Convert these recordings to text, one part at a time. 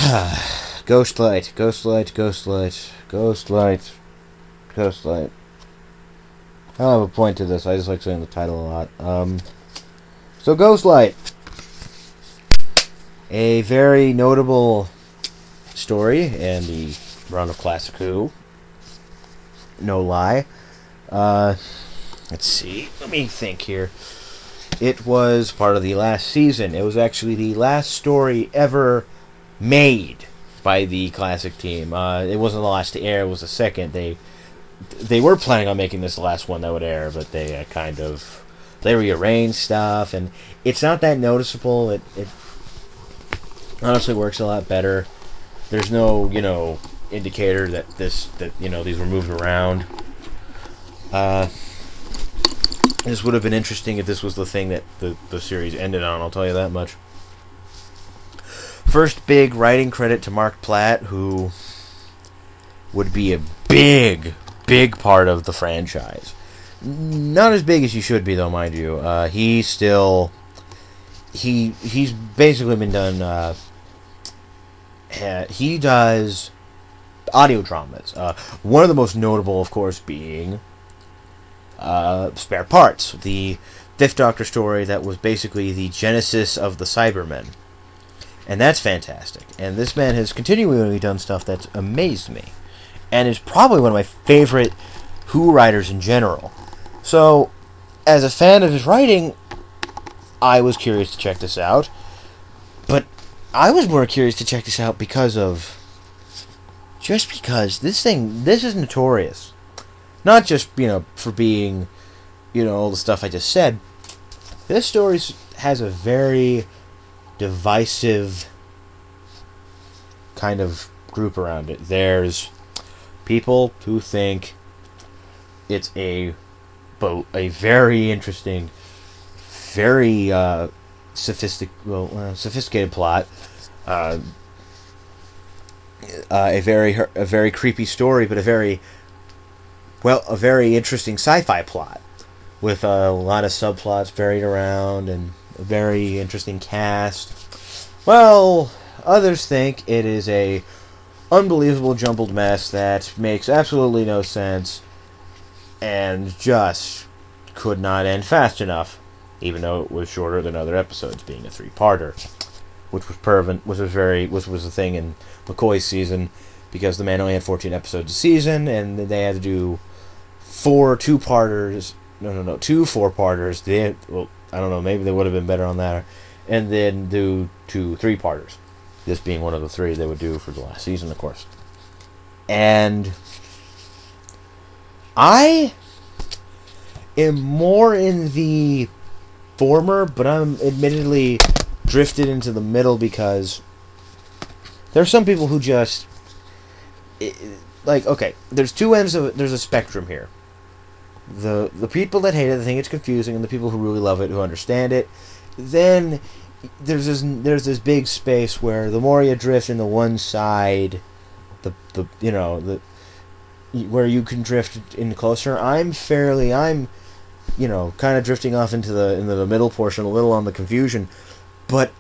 Ghostlight, Ghostlight, Ghostlight, Ghostlight, Ghostlight. I don't have a point to this. I just like saying the title a lot. So Ghostlight, a very notable story in the run of Classic Who. No lie. Let's see. Let me think here. It was part of the last season. It was actually the last story ever made by the Classic team. It wasn't the last to air. It was the second. They were planning on making this the last one that would air, but they they rearranged stuff, and it's not that noticeable. It honestly works a lot better. There's no indicator that these were moved around. This would have been interesting if this was the thing that the series ended on, I'll tell you that much. First big writing credit to Mark Platt, who would be a big part of the franchise. Not as big as he should be, though, mind you. He's basically been done... he does audio dramas. One of the most notable, of course, being... Spare Parts, the Fifth Doctor story that was basically the genesis of the Cybermen. And that's fantastic. And this man has continually done stuff that's amazed me. And is probably one of my favorite Who writers in general. So, as a fan of his writing, I was curious to check this out. But I was more curious to check this out because this is notorious. Not just, for being, all the stuff I just said. This story has a very divisive kind of group around it. There's people who think it's a very interesting, very sophisticated plot, a very creepy story, but a very interesting sci-fi plot with a lot of subplots buried around and a very interesting cast. Well, others think it is a unbelievable jumbled mess that makes absolutely no sense and just could not end fast enough, even though it was shorter than other episodes, being a 3-parter, which was a thing in McCoy's season, because the man only had 14 episodes a season, and they had to do 2 4-parters. I don't know, maybe they would have been better on that, and then do 2 3-parters. This being one of the 3 they would do for the last season, of course. And I am more in the former, but I'm admittedly drifted into the middle because there are some people who just... okay, there's 2 ends of it. There's a spectrum here. The people that hate it, that think it's confusing, and the people who really love it, who understand it. Then there's this big space where the more you drift in the one side, where you can drift in closer. I'm kind of drifting off into the middle portion, a little on the confusion, but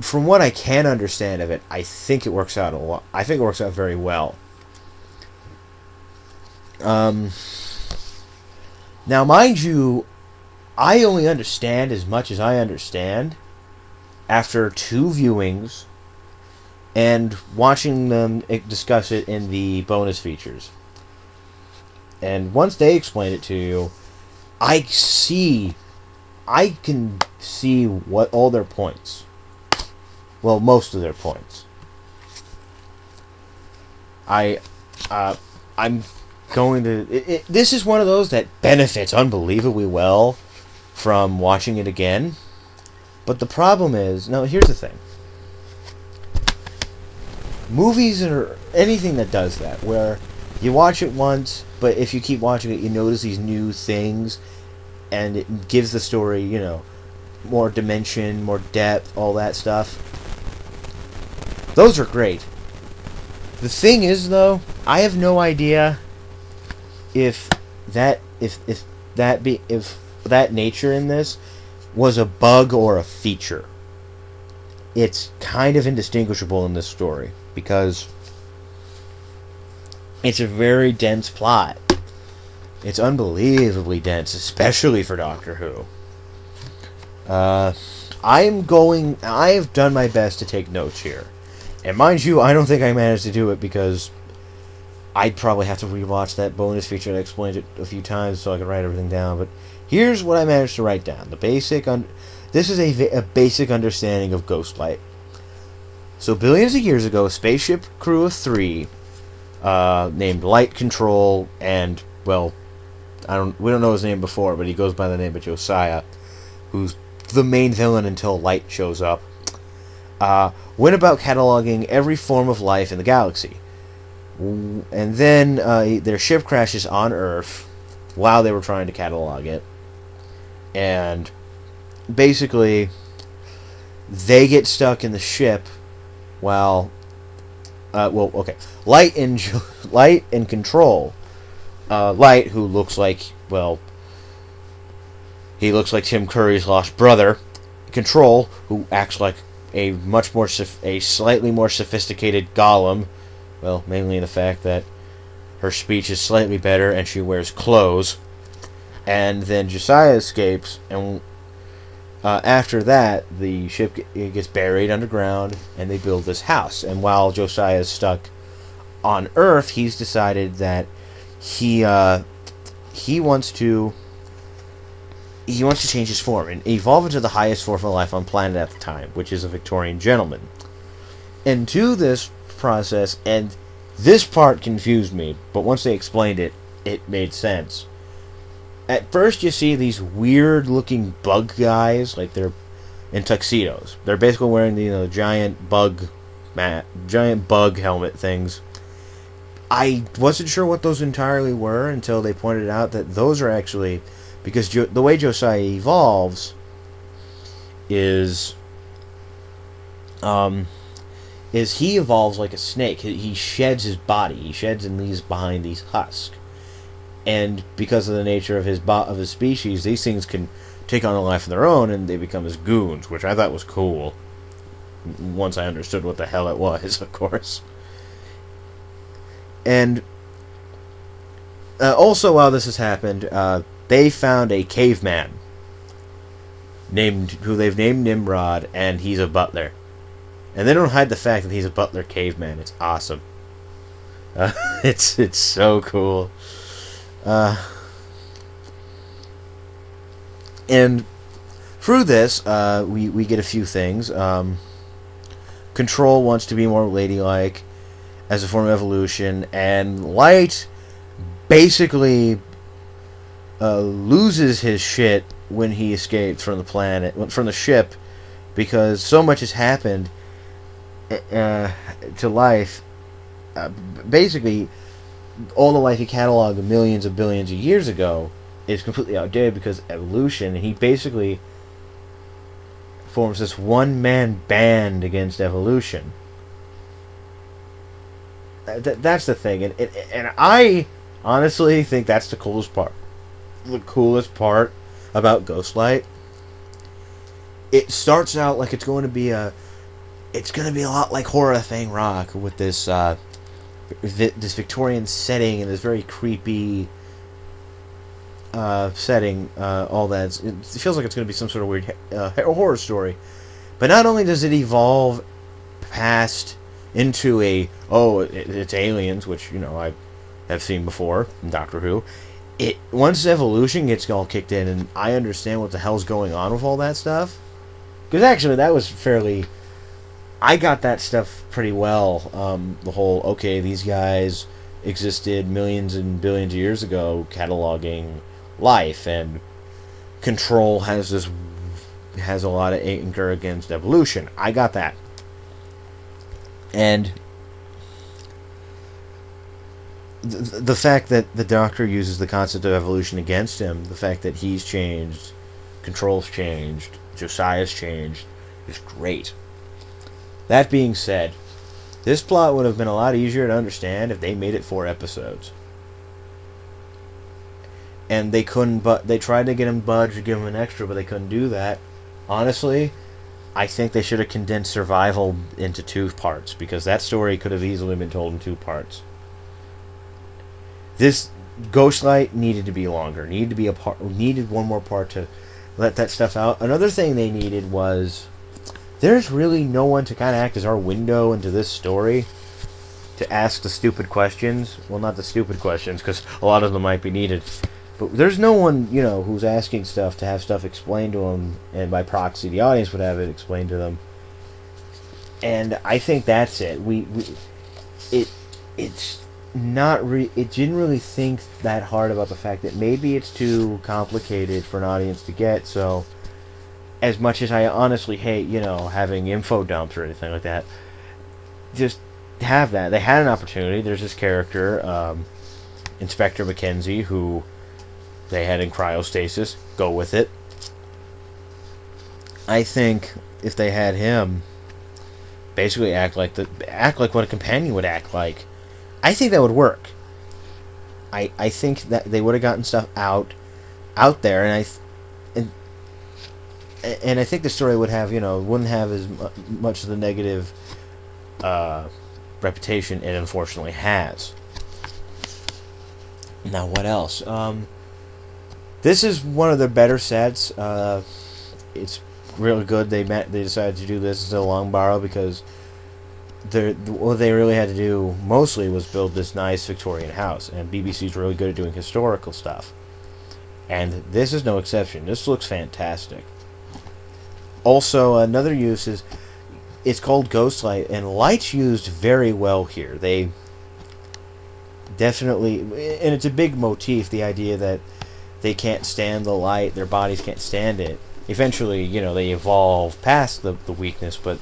from what I can understand of it, I think it works out a lot. I think it works out very well. Now, mind you, I only understand as much as I understand after 2 viewings and watching them discuss it in the bonus features. And once they explain it to you, I can see what all their points. Well, most of their points. I'm going to... this is one of those that benefits unbelievably well from watching it again. But the problem is... Now, here's the thing. Movies or anything that does that, where you watch it once, but if you keep watching it, you notice these new things, and it gives the story, more dimension, more depth, all that stuff. Those are great. The thing is, though, I have no idea if that nature in this was a bug or a feature. it's kind of indistinguishable in this story because it's a very dense plot. It's unbelievably dense, especially for Doctor Who. I've done my best to take notes here. And mind you, I don't think I managed to do it because I'd probably have to rewatch that bonus feature. I explained it a few times so I could write everything down. But here's what I managed to write down. This is a basic understanding of Ghostlight. So billions of years ago, a spaceship crew of 3, named Light, Control, and, well, we don't know his name before, but he goes by the name of Josiah, who's the main villain until Light shows up, went about cataloging every form of life in the galaxy. And then their ship crashes on Earth while they were trying to catalog it. And basically, they get stuck in the ship while... Light and Control. Light, who looks like, well... he looks like Tim Curry's lost brother. Control, who acts like a slightly more sophisticated Gollum. Well, mainly in the fact that her speech is slightly better and she wears clothes. And then Josiah escapes, and after that, the ship gets buried underground, and they build this house. And while Josiah is stuck on Earth, he's decided that he wants to change his form and evolve into the highest form of life on planet at the time, which is a Victorian gentleman. And to this process, and this part confused me, but once they explained it, it made sense. At first, you see these weird-looking bug guys, like they're in tuxedos. They're basically wearing the giant bug helmet things. I wasn't sure what those entirely were until they pointed out that those are actually, because the way Josiah evolves is he evolves like a snake. He sheds his body. He sheds and leaves behind these husks. And because of the nature of his species, these things can take on a life of their own, and they become his goons, which I thought was cool. Once I understood what the hell it was, of course. And also, while this has happened, they found a caveman who they've named Nimrod, and he's a butler. And they don't hide the fact that he's a butler caveman. It's awesome. It's so cool. And through this, we get a few things. Control wants to be more ladylike as a form of evolution, and Light basically loses his shit when he escaped from the ship, because so much has happened to life. Basically, all the life he cataloged millions of billions of years ago is completely outdated because of evolution, and he basically forms this one-man band against evolution. That's the thing, and I honestly think that's the coolest part. The coolest part about Ghostlight. It starts out like it's going to be a lot like Horror of Fang Rock, with this this Victorian setting and this very creepy setting. All that, it feels like it's going to be some sort of weird horror story. But not only does it evolve past into it's aliens, which I have seen before in Doctor Who. Once evolution gets all kicked in, and I understand what the hell's going on with all that stuff, because actually that was fairly. I got that stuff pretty well. The whole, these guys existed millions and billions of years ago, cataloging life, and Control has a lot of anger against evolution. I got that. And the fact that the Doctor uses the concept of evolution against him, the fact that he's changed, Control's changed, Josiah's changed, is great. That being said, this plot would have been a lot easier to understand if they made it 4 episodes. And they couldn't, but they tried to get him budged to give him an extra, but they couldn't do that. Honestly, I think they should have condensed Survival into 2 parts, because that story could have easily been told in 2 parts. This Ghostlight needed to be longer. Needed one more part to let that stuff out. Another thing they needed was, there's really no one to kind of act as our window into this story, to ask the stupid questions. Well, not the stupid questions, because a lot of them might be needed. But there's no one, who's asking stuff to have stuff explained to them, and by proxy, the audience would have it explained to them. And I think that's it. It's not it didn't really think that hard about the fact that maybe it's too complicated for an audience to get. So, as much as I honestly hate, having info dumps or anything like that, just have that. They had an opportunity. There's this character, Inspector Mackenzie, who they had in cryostasis. Go with it. I think if they had him basically act like what a companion would act like, I think that would work. I think that they would have gotten stuff out there, and I think the story would have, wouldn't have as much of the negative reputation it unfortunately has. Now, what else? This is one of their better sets. It's really good. They decided to do this as a long borrow, because what they really had to do mostly was build this nice Victorian house, and BBC's really good at doing historical stuff. And this is no exception. This looks fantastic. Also, another use is, it's called Ghostlight, and light's used very well here. They definitely, and it's a big motif, the idea that they can't stand the light, their bodies can't stand it. Eventually, they evolve past the weakness, but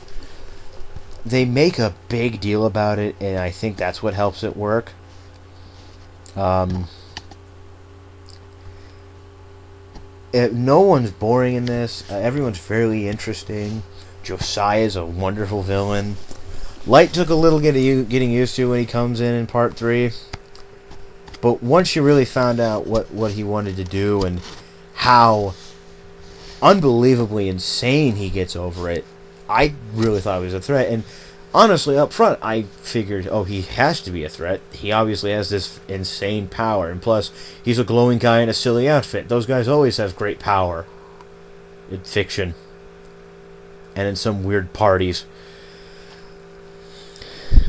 they make a big deal about it, and I think that's what helps it work. No one's boring in this. Everyone's fairly interesting. Josiah's a wonderful villain. Light took a little getting used to when he comes in part 3. But once you really found out what he wanted to do and how unbelievably insane he gets over it, I really thought he was a threat. And honestly, up front, I figured, he has to be a threat. He obviously has this insane power. And plus, he's a glowing guy in a silly outfit. Those guys always have great power in fiction and in some weird parties.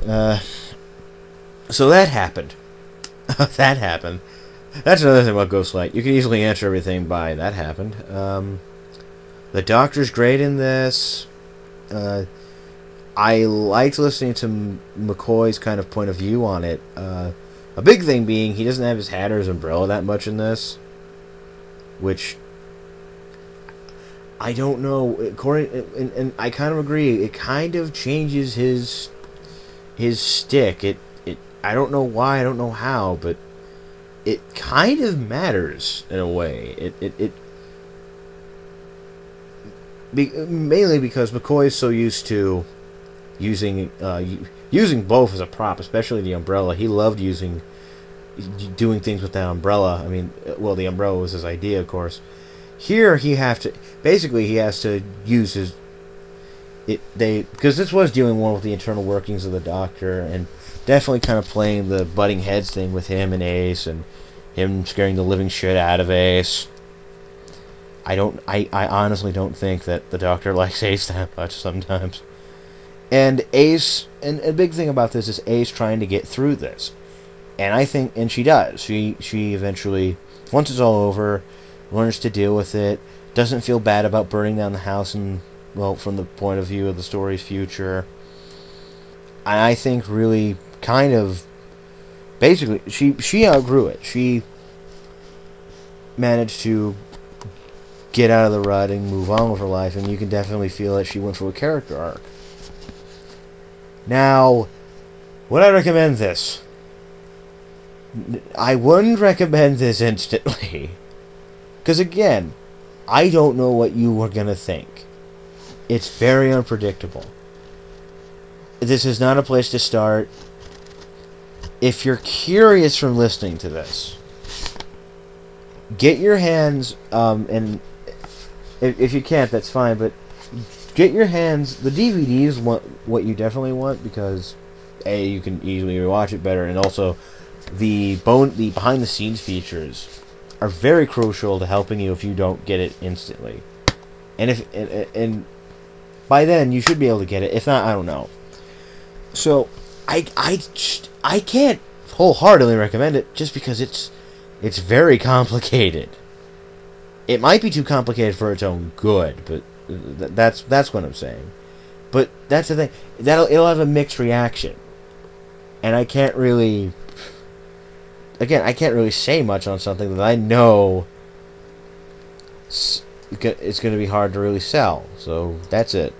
So that happened. That happened. That's another thing about Ghostlight. You can easily answer everything by that happened. The Doctor's great in this. I liked listening to McCoy's kind of point of view on it. A big thing being he doesn't have his hat or his umbrella that much in this, which I don't know. And I kind of agree. It kind of changes his stick. I don't know why, I don't know how, but it kind of matters in a way. Mainly because McCoy is so used to using both as a prop, especially the umbrella. He loved doing things with that umbrella. I mean, well, the umbrella was his idea, of course. Here he has to use his because this was dealing more with the internal workings of the Doctor, and definitely kind of playing the butting heads thing with him and Ace, and him scaring the living shit out of Ace. I honestly don't think that the Doctor likes Ace that much sometimes. And Ace, and a big thing about this is Ace trying to get through this. And I think, and she does. She eventually, once it's all over, learns to deal with it, doesn't feel bad about burning down the house, and, well, from the point of view of the story's future. And I think really kind of, basically, she outgrew it. She managed to get out of the rut and move on with her life, and you can definitely feel that she went through a character arc. Now, would I recommend this? I wouldn't recommend this instantly. Because again, I don't know what you were going to think. It's very unpredictable. This is not a place to start. If you're curious from listening to this, get your hands, and if you can't, that's fine, but get your hands. The DVDs what you definitely want, because A, you can easily rewatch it better, and also the behind the scenes features are very crucial to helping you if you don't get it instantly. And and by then you should be able to get it. If not, I don't know. So I can't wholeheartedly recommend it just because it's very complicated. It might be too complicated for its own good, but that's what I'm saying. But that's the thing. It'll have a mixed reaction, and I can't really say much on something that I know it's going to be hard to really sell. So that's it.